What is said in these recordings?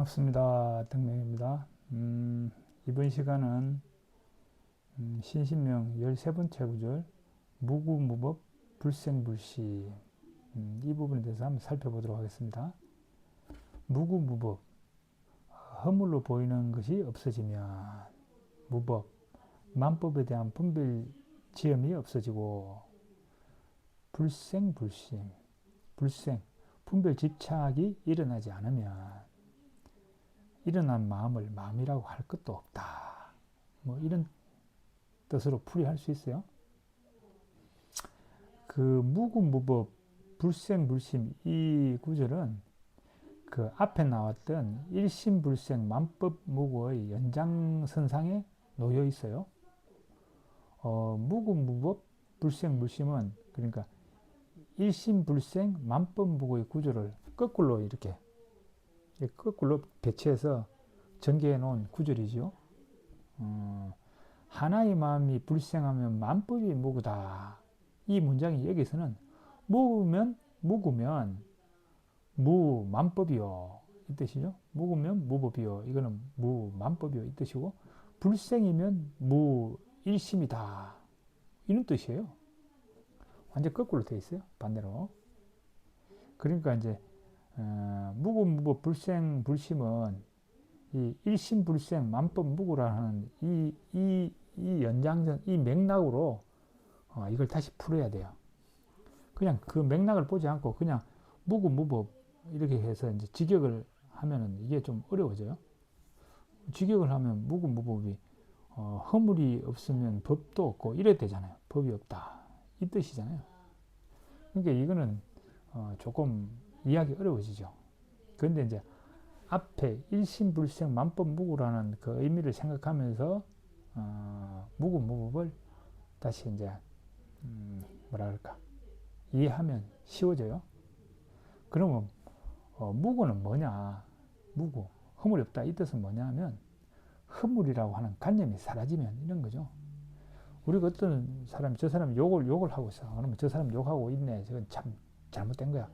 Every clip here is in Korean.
반갑습니다. 덕명입니다. 이번 시간은 신신명 13번째 구절 무구무법 불생불시 이 부분에 대해서 한번 살펴보도록 하겠습니다. 무구무법, 허물로 보이는 것이 없어지면 무법, 만법에 대한 분별 지음이 없어지고 불생불심, 불생, 분별 집착이 일어나지 않으면 일어난 마음을 마음이라고 할 것도 없다. 뭐 이런 뜻으로 풀이할 수 있어요. 그 무구무법 불생불심 이 구절은 그 앞에 나왔던 일심불생 만법무구의 연장선상에 놓여 있어요. 무구무법 불생불심은 그러니까 일심불생 만법무구의 구조를 거꾸로 이렇게 거꾸로 배치해서 전개해 놓은 구절이죠. 하나의 마음이 불생하면 만법이 무구다. 이 문장이 여기서는 무구면 무만법이요 이 뜻이죠. 무구면 무법이요, 이거는 무만법이요 이 뜻이고, 불생이면 무일심이다 이런 뜻이에요. 완전 거꾸로 되어 있어요. 반대로. 그러니까 이제 무구무법 불생불심은 이 일심불생 만법무구라는 이 연장선, 이 맥락으로 이걸 다시 풀어야 돼요. 그냥 그 맥락을 보지 않고 그냥 무구무법 이렇게 해서 이제 직역을 하면은 이게 좀 어려워져요. 직역을 하면 무구무법이 허물이 없으면 법도 없고 이래야 되잖아요. 법이 없다 이 뜻이잖아요. 그러니까 이거는 조금 이해하기 어려워지죠. 그런데 이제 앞에 일심불생 만법무구라는 그 의미를 생각하면서 무구무법을 다시 이제 뭐라 그럴까 이해하면 쉬워져요. 그러면 무구는 뭐냐? 무구, 허물이 없다 이 뜻은 뭐냐 하면 허물이라고 하는 관념이 사라지면 이런 거죠. 우리가 어떤 사람이 저 사람이 욕을 하고 있어. 그러면 저 사람 욕하고 있네. 저건 참 잘못된 거야.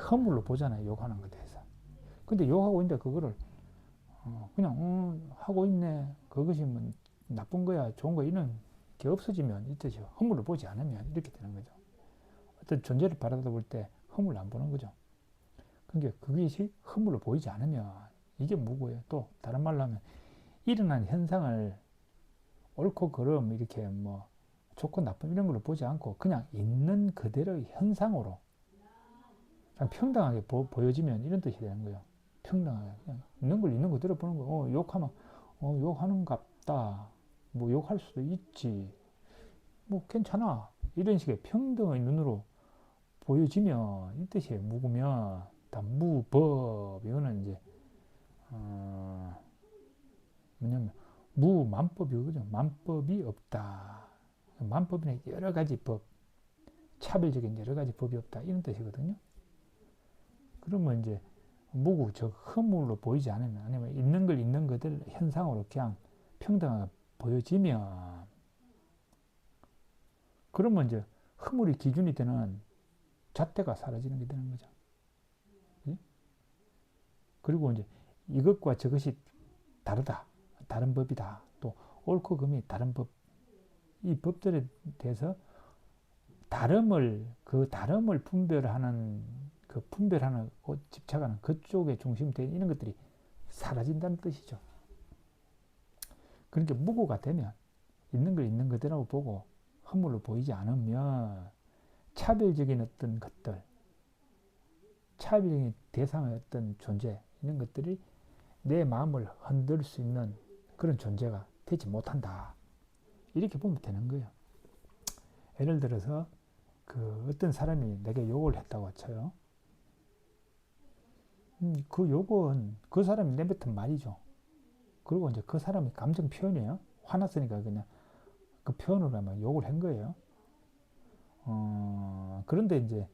허물로 보잖아요. 욕하는 것에 대해서. 근데 욕하고 있는데 그거를 그냥 하고 있네. 그것이 뭐 나쁜 거야, 좋은 거야 이런 게 없어지면 이 뜻이요. 허물을 보지 않으면 이렇게 되는 거죠. 어떤 존재를 바라다 볼 때 허물을 안 보는 거죠. 그러니까 그것이 허물로 보이지 않으면 이게 무고예요. 또 다른 말로 하면 일어난 현상을 옳고 그름 이렇게 뭐 좋고 나쁨 이런 걸로 보지 않고 그냥 있는 그대로의 현상으로 그냥 평등하게 보여지면 이런 뜻이 되는 거예요. 평등하게 그냥 있는 걸 있는 그대로 보는 거예요. 욕하면 욕하는갑다. 뭐 욕할 수도 있지. 뭐 괜찮아. 이런 식의 평등의 눈으로 보여지면 이 뜻이에요. 무구면 다 무법. 이거는 이제 뭐냐면 무만법이거든요. 만법이 없다. 만법에는 여러 가지 법, 차별적인 여러 가지 법이 없다 이런 뜻이거든요. 그러면 이제 무구, 즉 허물로 보이지 않으면, 아니면 있는 걸 있는 그대로 현상으로 그냥 평등하게 보여지면, 그러면 이제 허물이 기준이 되는 잣대가 사라지는 게 되는 거죠. 그리고 이제 이것과 저것이 다르다, 다른 법이다, 또 옳고 금이 다른 법, 이 법들에 대해서 그 다름을 분별하는 집착하는 그쪽에 중심되어 있는 것들이 사라진다는 뜻이죠. 그러니까 무구가 되면 있는 걸 있는 그대로 보고 허물로 보이지 않으면 차별적인 어떤 것들, 차별적인 대상의 어떤 존재 이런 것들이 내 마음을 흔들 수 있는 그런 존재가 되지 못한다. 이렇게 보면 되는 거예요. 예를 들어서 그 어떤 사람이 내게 욕을 했다고 쳐요. 그 욕은 그 사람이 내뱉은 말이죠. 그리고 이제 그 사람의 감정 표현이에요. 화났으니까 그냥 그 표현으로 아마 욕을 한 거예요. 그런데 이제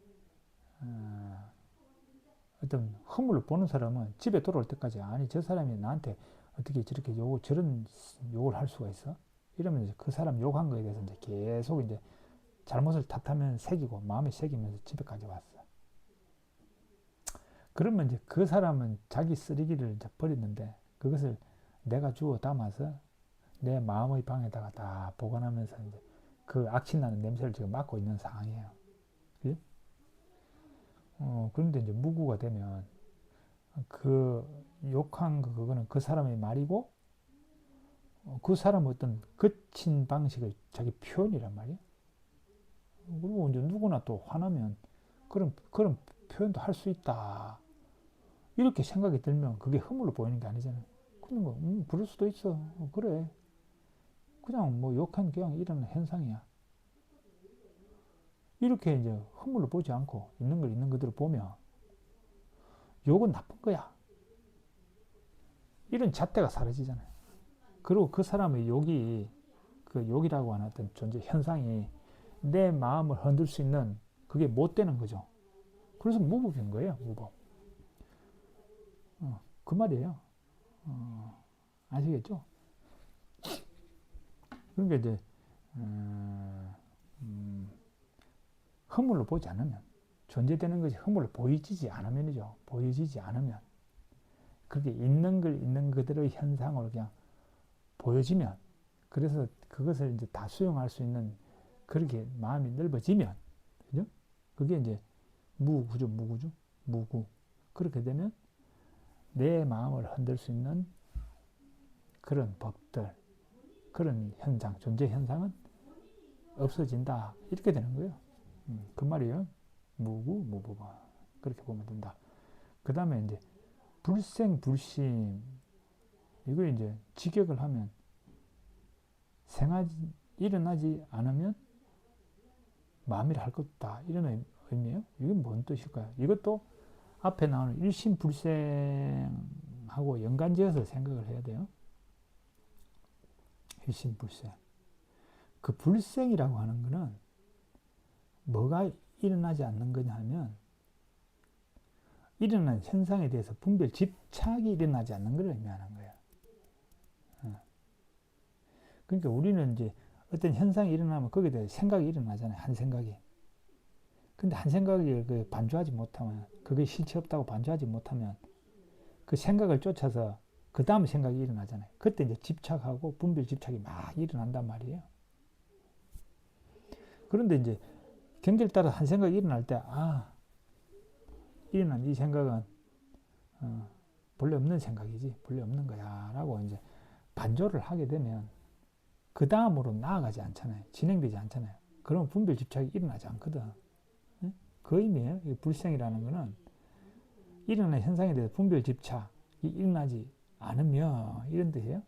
어떤 허물을 보는 사람은 집에 돌아올 때까지 아니 저 사람이 나한테 어떻게 저렇게 저런 욕을 할 수가 있어? 이러면 이제 그 사람 욕한 거에 대해서 이제 계속 이제 잘못을 탓하면 새기고 마음에 새기면서 집에까지 왔어. 그러면 이제 그 사람은 자기 쓰레기를 이제 버렸는데 그것을 내가 주워 담아서 내 마음의 방에다가 다 보관하면서 이제 그 악취나는 냄새를 지금 맡고 있는 상황이에요. 그지? 그런데 이제 무구가 되면 그 욕한 그거는 그 사람의 말이고 그 사람의 어떤 거친 방식의 자기 표현이란 말이에요. 그리고 이제 누구나 또 화나면 그런 표현도 할 수 있다. 이렇게 생각이 들면 그게 허물로 보이는 게 아니잖아요. 그냥 뭐, 그럴 수도 있어. 그래. 그냥 뭐 욕한 그냥 일어나는 현상이야. 이렇게 이제 허물로 보지 않고 있는 걸 있는 그대로 보면 욕은 나쁜 거야. 이런 잣대가 사라지잖아요. 그리고 그 사람의 욕이 그 욕이라고 하는 어떤 존재 현상이 내 마음을 흔들 수 있는 그게 못 되는 거죠. 그래서 무법인 거예요. 무법. 그 말이에요. 아시겠죠? 그러니까 이제 허물로 보지 않으면 존재되는 것이 허물로 보이지지 않으면이죠. 보여지지 않으면 그게 있는 걸 있는 그대로의 현상으로 그냥 보여지면 그래서 그것을 이제 다 수용할 수 있는 그렇게 마음이 넓어지면 그죠? 그게 이제 무구죠. 무구죠. 무구. 그렇게 되면 내 마음을 흔들 수 있는 그런 법들, 그런 현상, 존재 현상은 없어진다. 이렇게 되는 거예요. 그 말이에요. 무구, 무부가. 그렇게 보면 된다. 그 다음에 이제 불생, 불심. 이거 이제 직역을 하면 일어나지 않으면 마음이라 할 것 없다. 이런 의미예요. 이게 뭔 뜻일까요? 이것도 앞에 나오는 일심불생하고 연관지어서 생각을 해야 돼요. 일심불생. 그 불생이라고 하는 거는 뭐가 일어나지 않는 거냐 하면 일어난 현상에 대해서 분별 집착이 일어나지 않는 걸 의미하는 거예요. 그러니까 우리는 이제 어떤 현상이 일어나면 거기에 대해서 생각이 일어나잖아요. 한 생각이. 근데 한 생각이 반주하지 못하면 그게 실체 없다고 반주하지 못하면 그 생각을 쫓아서 그 다음 생각이 일어나잖아요. 그때 이제 집착하고 분별 집착이 막 일어난단 말이에요. 그런데 이제 경계를 따라 한 생각이 일어날 때 일어난 이 생각은 본래 없는 생각이지 본래 없는 거야 라고 이제 반조를 하게 되면 그 다음으로 나아가지 않잖아요. 진행되지 않잖아요. 그러면 분별 집착이 일어나지 않거든. 네? 그 의미예요. 불생이라는 거는 일어나는 현상에 대해서 분별 집착이 일어나지 않으며 이런 뜻이에요.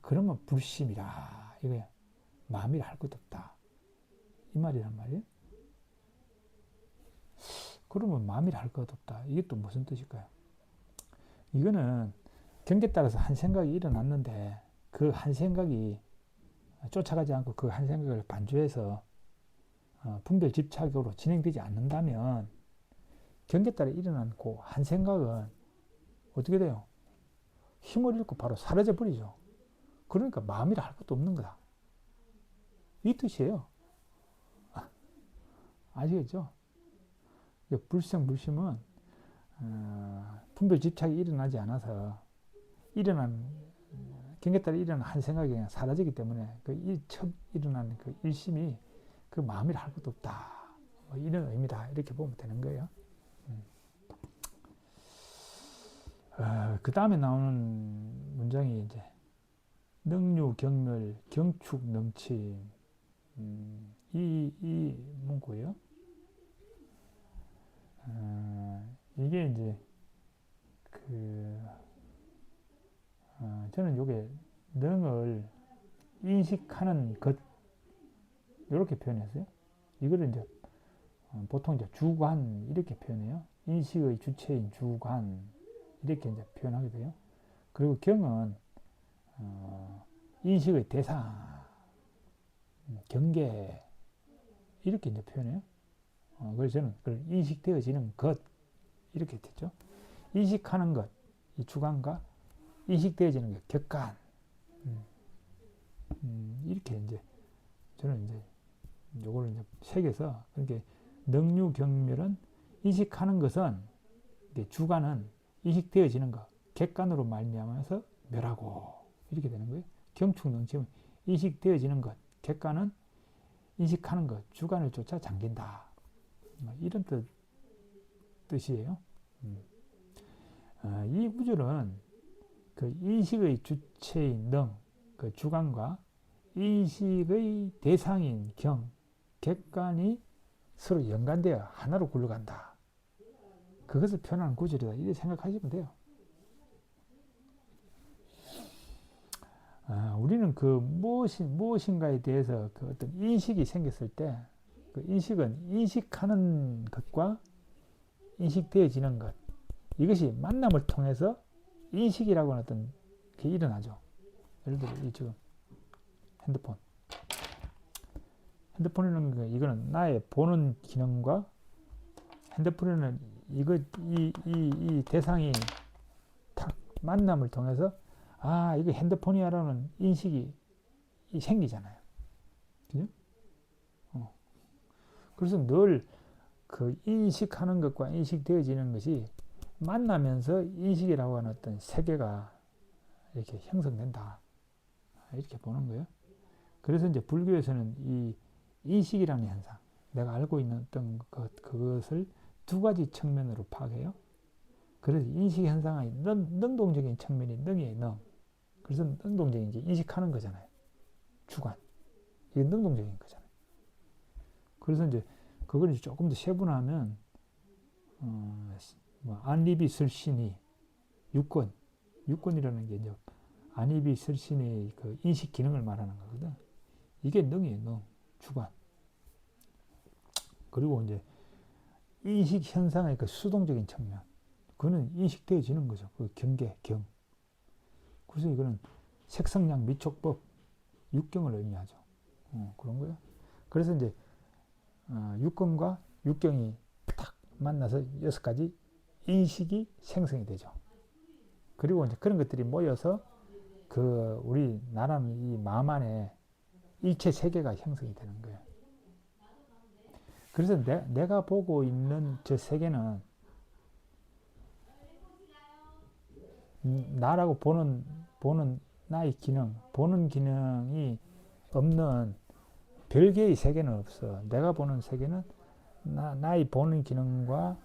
그러면 불심이라 이거야. 마음이라 할 것도 없다. 이 말이란 말이에요. 그러면 마음이라 할 것도 없다. 이게 또 무슨 뜻일까요? 이거는 경계에 따라서 한 생각이 일어났는데 그 한 생각이 쫓아가지 않고 그 한 생각을 반주해서 분별 집착으로 진행되지 않는다면 경계에 따라 일어난 그 한 생각은 어떻게 돼요? 힘을 잃고 바로 사라져 버리죠. 그러니까 마음이라 할 것도 없는 거다. 이 뜻이에요. 아시겠죠? 불생, 불심은 분별 집착이 일어나지 않아서 경계에 따라 일어난 한 생각이 그냥 사라지기 때문에 처음 일어나는 그 일심이 그 마음이라 할 것도 없다. 뭐 이런 의미다. 이렇게 보면 되는 거예요. 그 다음에 나오는 문장이 이제 능류, 경멸, 경축, 넘침. 이 문구예요. 이게 이제 저는 요게 능을 인식하는 것 이렇게 표현했어요. 이거를 이제 보통 이제 주관 이렇게 표현해요. 인식의 주체인 주관 이렇게 이제 표현하게 돼요. 그리고 경은 인식의 대상, 경계 이렇게 이제 표현해요. 그래서 저는 그걸 인식되어지는 것 이렇게 됐죠. 인식하는 것, 이 주관과 인식되어지는 것, 객관. 이렇게 이제 저는 이제 요거를 이제 새겨서 그렇게 능유경멸은 인식하는 것은 주관은 인식되어지는 것, 객관으로 말미암아서 멸하고 이렇게 되는 거예요. 경축능침은 인식되어지는 것, 객관은 인식하는 것, 주관을 쫓아 잠긴다. 이런 뜻이에요. 이 구절은 그 인식의 주체인 능, 그 주관과 인식의 대상인 경, 객관이 서로 연관되어 하나로 굴러간다. 그것을 표현하는 구절이다. 이렇게 생각하시면 돼요. 우리는 그 무엇인가에 대해서 그 어떤 인식이 생겼을 때, 그 인식은 인식하는 것과 인식되어지는 것, 이것이 만남을 통해서 인식이라고 하는 어떤 게 일어나죠. 예를 들어, 이 지금 핸드폰이라는 이거는 나의 보는 기능과 핸드폰에는 이 대상이 탁 만남을 통해서 이게 핸드폰이야라는 인식이 생기잖아요. 그죠? 그래서 늘 그 인식하는 것과 인식되어지는 것이 만나면서 인식이라고 하는 어떤 세계가 이렇게 형성된다. 이렇게 보는 거예요. 그래서 이제 불교에서는 이 인식이라는 현상, 내가 알고 있는 어떤 그것을 두 가지 측면으로 파악해요. 그래서 인식 현상의 능동적인 측면이 능이에요, 능. 그래서 능동적인 게 인식하는 거잖아요. 주관. 이게 능동적인 거잖아요. 그래서 이제 그걸 이제 조금 더 세분화하면 안리비 설신이 육권이라는 게 이제 안리비 설신의 그 인식 기능을 말하는 거거든. 이게 능이에요, 능, 주관. 그리고 이제 인식 현상의 그 수동적인 측면, 그거는 인식되어지는 거죠. 그 경계, 경. 그래서 이거는 색성량 미촉법, 육경을 의미하죠. 그런 거예요. 그래서 이제 육경과 육경이 딱 만나서 6가지 인식이 생성이 되죠. 그리고 이제 그런 것들이 모여서 그 우리 나라는 이 마음 안에 일체 세계가 형성이 되는 거예요. 그래서 내가 보고 있는 저 세계는 나라고 보는 나의 기능, 보는 기능이 없는 별개의 세계는 없어. 내가 보는 세계는 나의 보는 기능과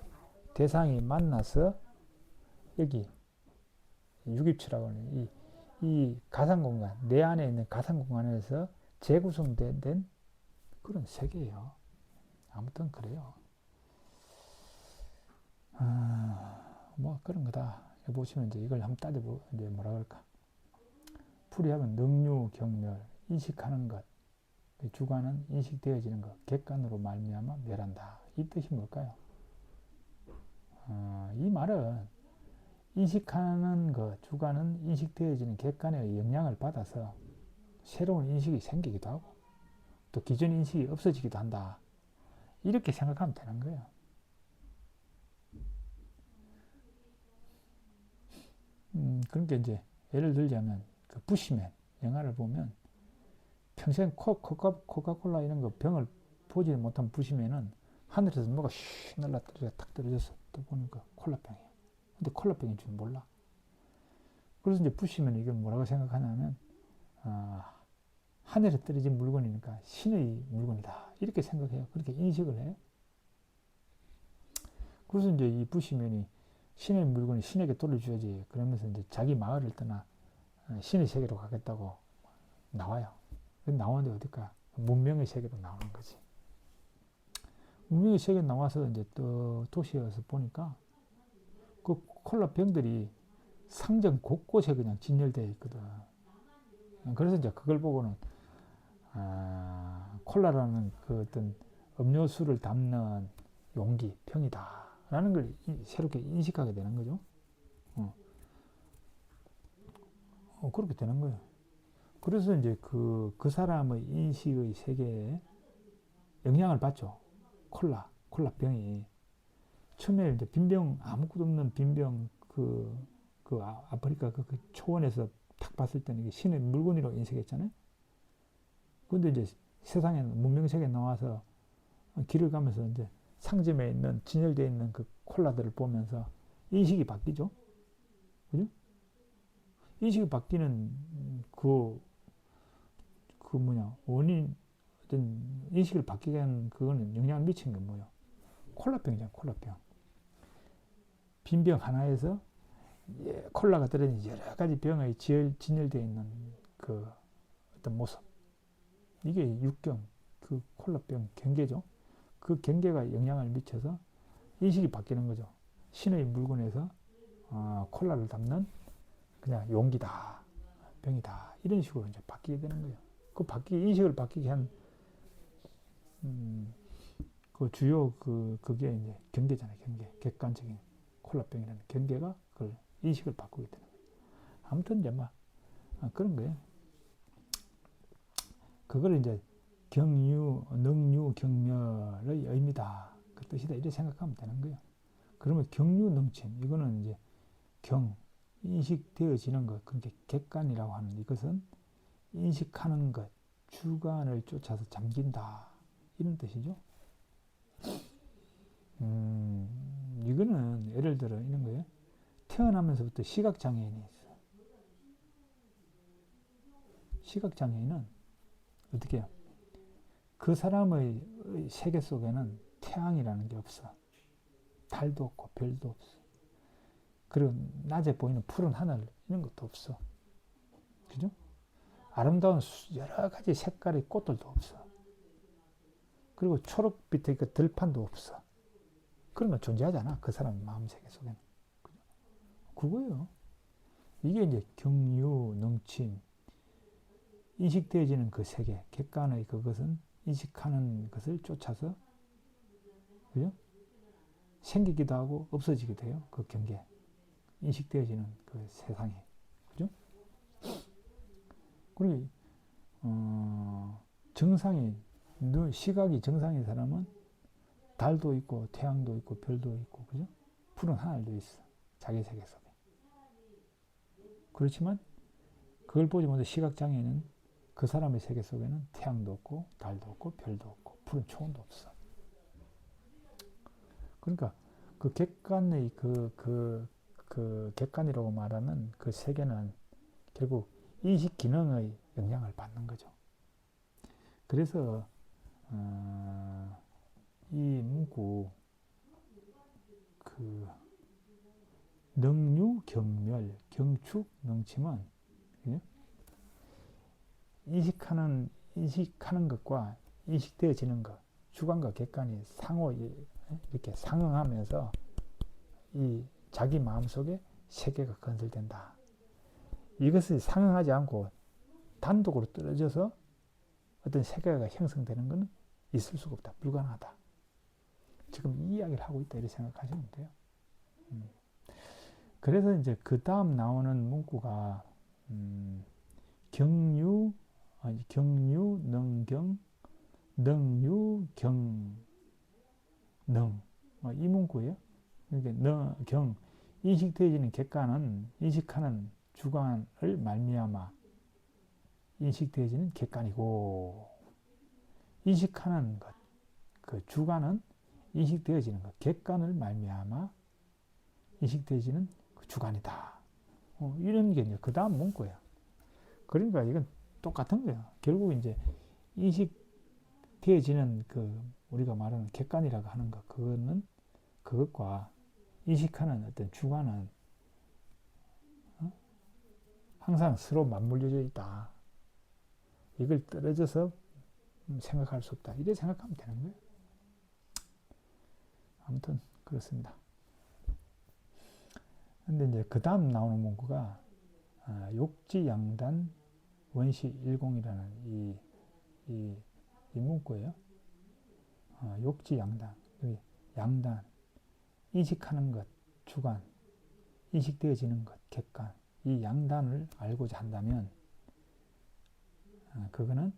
대상이 만나서 여기 유깁치라고 하는 이 가상공간, 내 안에 있는 가상공간에서 재구성된 그런 세계예요. 아무튼 그래요. 뭐 그런 거다. 보시면 이제 이걸 한번 따져보, 이제 뭐라 그럴까. 풀이하면 능유, 경멸, 인식하는 것, 주관은 인식되어지는 것, 객관으로 말미암아 멸한다. 이 뜻이 뭘까요? 이 말은 인식하는 것, 주관은 인식되어지는 객관의 영향을 받아서 새로운 인식이 생기기도 하고 또 기존 인식이 없어지기도 한다. 이렇게 생각하면 되는 거예요. 그러니까 이제 예를 들자면 그 부시맨 영화를 보면 평생 코카콜라 이런 거 병을 보지 못한 부시맨은 하늘에서 뭐가 슉 날라떨어져 탁 떨어져서 또 보니까 콜라병이에요. 근데 콜라병인 줄 몰라. 그래서 이제 부시맨이 이걸 뭐라고 생각하냐면 하늘에 떨어진 물건이니까 신의 물건이다. 이렇게 생각해요. 그렇게 인식을 해요. 그래서 이제 이 부시맨이 신의 물건이 신에게 돌려줘야지. 그러면서 이제 자기 마을을 떠나 신의 세계로 가겠다고 나와요. 나오는데 어딜까? 문명의 세계로 나오는 거지. 문명의 세계에 나와서 이제 또 도시에 와서 보니까 그 콜라 병들이 상점 곳곳에 그냥 진열되어 있거든. 그래서 이제 그걸 보고는 콜라라는 그 어떤 음료수를 담는 용기, 병이다. 라는 걸 새롭게 인식하게 되는 거죠. 그렇게 되는 거예요. 그래서 이제 그 사람의 인식의 세계에 영향을 받죠. 콜라병이. 처음에 이제 빈병, 아무것도 없는 빈병, 아프리카 그 초원에서 딱 봤을 때는 이게 신의 물건이라고 인식했잖아요. 근데 이제 세상에, 문명세계에 나와서 길을 가면서 이제 상점에 있는, 진열되어 있는 그 콜라들을 보면서 인식이 바뀌죠. 그죠? 인식이 바뀌는 원인, 어떤 인식을 바뀌게 하는 그거는 영향을 미친 게 뭐예요? 콜라병이잖아, 콜라병. 빈 병 하나에서 콜라가 들어있는 여러 가지 병에 진열되어 있는 그 어떤 모습. 이게 육경, 그 콜라병 경계죠. 그 경계가 영향을 미쳐서 인식이 바뀌는 거죠. 신의 물건에서 콜라를 담는 그냥 용기다, 병이다, 이런 식으로 이제 바뀌게 되는 거예요. 인식을 바뀌게 한, 그 주요 그게 이제 경계잖아요, 경계. 객관적인 콜라병이라는 경계가 그걸 인식을 바꾸게 되는 거예요. 아무튼 이제 그런 거예요. 그걸 이제 경유, 능유, 경멸의 의미다. 그 뜻이다. 이렇게 생각하면 되는 거예요. 그러면 경유, 능침. 이거는 이제 인식되어지는 것. 그러니까 객관이라고 하는 이것은 인식하는 것, 주관을 쫓아서 잠긴다. 이런 뜻이죠. 이거는 예를 들어 이런 거예요. 태어나면서부터 시각장애인이 있어. 시각장애인은 어떻게 해요? 그 사람의 세계 속에는 태양이라는 게 없어. 달도 없고 별도 없어. 그리고 낮에 보이는 푸른 하늘 이런 것도 없어. 그죠? 아름다운 여러 가지 색깔의 꽃들도 없어. 그리고 초록빛의 그 들판도 없어. 그런 건 존재하잖아. 그 사람 마음 세계 속에는. 그거예요. 이게 이제 경유, 능침, 인식되어지는 그 세계, 객관의 그것은 인식하는 것을 쫓아서, 그죠? 생기기도 하고 없어지기도 해요. 그 경계. 인식되어지는 그 세상이. 그죠? 그리고, 정상인, 시각이 정상인 사람은 달도 있고, 태양도 있고, 별도 있고, 그죠? 푸른 하늘도 있어. 자기 세계 속에. 그렇지만, 그걸 보지 못해 시각장애는 그 사람의 세계 속에는 태양도 없고, 달도 없고, 별도 없고, 푸른 초원도 없어. 그러니까, 그 객관의 그 객관이라고 말하는 그 세계는 결국 인식 기능의 영향을 받는 거죠. 그래서 이 문구 그 능유 경멸 경축 능침은 인식하는 것과 인식되어지는 것, 주관과 객관이 상호 이렇게 상응하면서 이 자기 마음속에 세계가 건설된다. 이것이 상응하지 않고 단독으로 떨어져서 어떤 세계가 형성되는 것은 있을 수가 없다. 불가능하다. 지금 이 이야기를 하고 있다. 이렇게 생각하시면 돼요. 그래서 이제 그 다음 나오는 문구가 경유, 능경, 능유, 경, 능. 이 문구예요. 그러니까 경, 인식되어지는 객관은 인식하는 주관을 말미암아 인식되어지는 객관이고, 인식하는 것, 그 주관은 인식되어지는 것, 객관을 말미암아 인식되어지는 그 주관이다. 이런 게 이제 그 다음 문구예요. 그러니까 이건 똑같은 거예요. 결국 이제 인식되어지는 그 우리가 말하는 객관이라고 하는 것, 그것과 인식하는 어떤 주관은 항상 서로 맞물려져 있다. 이걸 떨어져서 생각할 수 없다. 이렇게 생각하면 되는 거예요. 아무튼 그렇습니다. 근데 이제 그 다음 나오는 문구가 욕지양단 원시일공이라는 이 문구예요. 욕지양단, 여기 양단, 인식하는 것, 주관, 인식되어지는 것, 객관, 이 양단을 알고자 한다면 그거는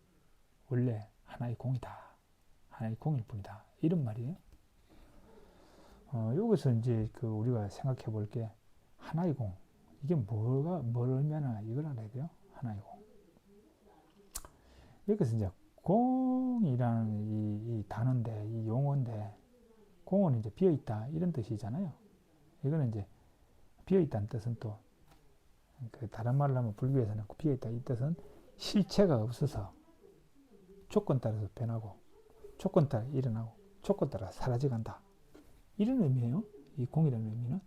원래 하나의 공이다. 하나의 공일 뿐이다. 이런 말이에요. 여기서 이제 우리가 생각해 볼 게 하나의 공. 이게 뭘 의미하나 이걸 알아야 돼요. 하나의 공. 여기서 이제 공이라는 이 단어인데, 이 용어인데, 공은 이제 비어있다. 이런 뜻이잖아요. 이거는 이제 비어있다는 뜻은 또, 그 다른 말로 하면 불교에서는 비어있다 이 뜻은 실체가 없어서 조건 따라서 변하고, 조건 따라 일어나고, 조건 따라 사라져간다. 이런 의미예요. 이 공이라는 의미는.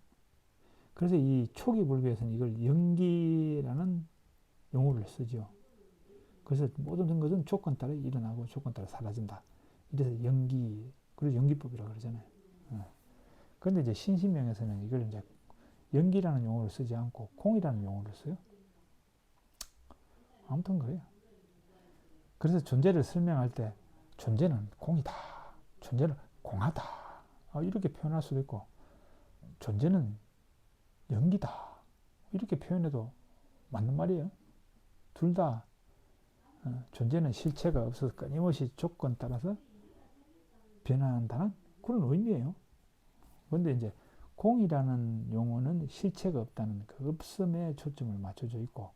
그래서 이 초기 불교에서는 이걸 연기라는 용어를 쓰죠. 그래서 모든 것은 조건 따라 일어나고 조건 따라 사라진다. 이래서 연기, 그래서 연기법이라고 그러잖아요. 그런데 이제 신신명에서는 이걸 이제 연기라는 용어를 쓰지 않고 공이라는 용어를 써요. 아무튼 그래요. 그래서 존재를 설명할 때 존재는 공이다. 존재는 공하다. 이렇게 표현할 수도 있고, 존재는 연기다. 이렇게 표현해도 맞는 말이에요. 둘 다 존재는 실체가 없어서 끊임없이 조건 따라서 변화한다는 그런 의미예요. 그런데 이제 공이라는 용어는 실체가 없다는 그 없음에 초점을 맞춰져 있고,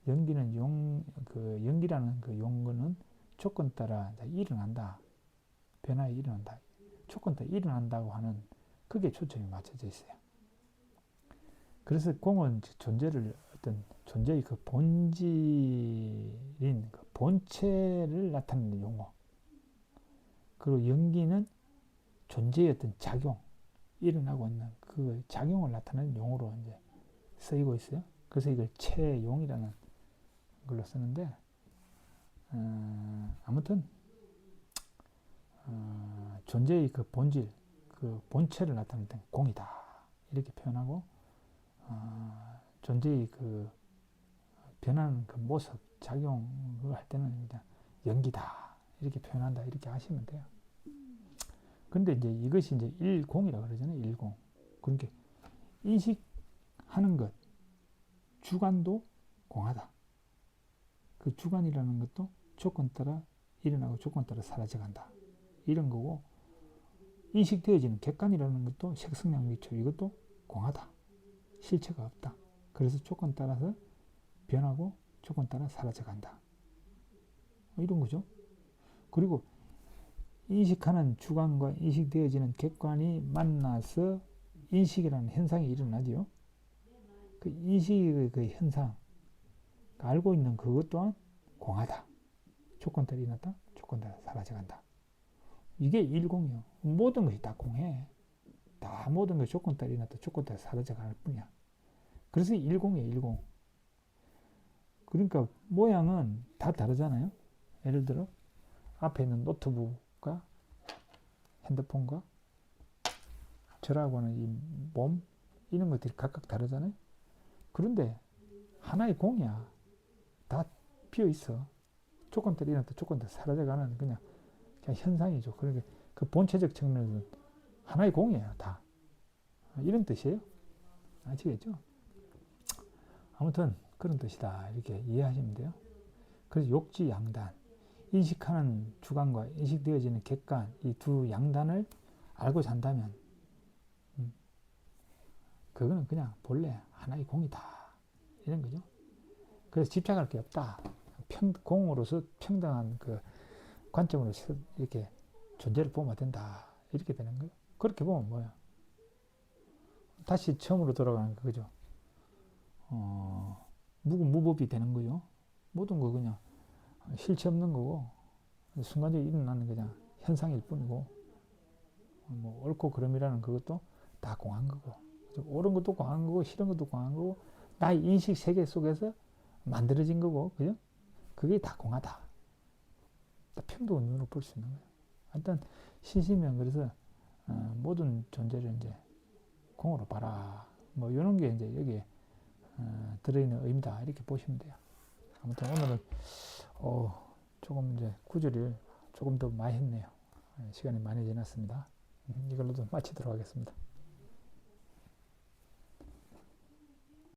연기는 연기라는 그 용어는 조건 따라 일어난다. 변화에 일어난다. 조건 따라 일어난다고 하는 그게 초점이 맞춰져 있어요. 그래서 공은 존재를 어떤 존재의 그 본질인 그 본체를 나타내는 용어. 그리고 연기는 존재의 어떤 작용, 일어나고 있는 그 작용을 나타내는 용어로 이제 쓰이고 있어요. 그래서 이걸 체용이라는 걸로 쓰는데, 아무튼 존재의 그 본질, 그 본체를 나타낼 땐 공이다 이렇게 표현하고, 존재의 그 변하는 그 모습, 작용을 할 때는 그냥 연기다 이렇게 표현한다 이렇게 하시면 돼요. 그런데 이제 이것이 이제 일공이라고 그러잖아요. 일공. 그러니까 인식하는 것, 주관도 공하다. 그 주관이라는 것도 조건 따라 일어나고 조건 따라 사라져간다. 이런 거고, 인식되어지는 객관이라는 것도 색성량미초 이것도 공하다. 실체가 없다. 그래서 조건 따라서 변하고 조건 따라 사라져간다. 이런 거죠. 그리고 인식하는 주관과 인식되어지는 객관이 만나서 인식이라는 현상이 일어나죠. 그 인식의 그 현상, 알고 있는 그것 또한 공하다. 조건 따라 일어났다, 조건 따라 사라져간다. 이게 일공이요. 모든 것이 다 공해. 다 모든 것이 조건 따라 일어났다, 조건 따라 사라져갈 뿐이야. 그래서 일공이에요, 일공. 그러니까 모양은 다 다르잖아요. 예를 들어 앞에 있는 노트북과 핸드폰과 저라고는 이 몸 이런 것들이 각각 다르잖아요. 그런데 하나의 공이야. 다 비어 있어. 조건 따라 일어났다, 조건 따라 사라져가는 그냥 현상이죠. 그러니까 그 본체적 측면에서는 하나의 공이에요, 다. 이런 뜻이에요. 아시겠죠? 아무튼 그런 뜻이다 이렇게 이해하시면 돼요. 그래서 욕지 양단, 인식하는 주관과 인식되어지는 객관 이 두 양단을 알고 산다면 그거는 그냥 본래 하나의 공이다 이런 거죠. 그래서 집착할 게 없다. 공으로서 평등한 그 관점으로 이렇게 존재를 보면 된다 이렇게 되는 거예요. 그렇게 보면 뭐야? 다시 처음으로 돌아가는 거죠. 무법이 되는 거죠. 모든 거 그냥 실체 없는 거고 순간적으로 일어나는 그냥 현상일 뿐이고, 뭐 옳고 그름이라는 그것도 다 공한 거고, 옳은 것도 공한 거고 싫은 것도 공한 거고, 나의 인식 세계 속에서 만들어진 거고, 그죠? 그게 다 공하다. 다 평등한 눈으로 볼 수 있는 거예요. 일단 신심은 그래서 모든 존재를 이제 공으로 봐라. 뭐 이런 게 이제 여기에 들어있는 의미다 이렇게 보시면 돼요. 아무튼 오늘은 조금 이제 구절을 조금 더 많이 했네요. 시간이 많이 지났습니다. 이걸로도 마치도록 하겠습니다.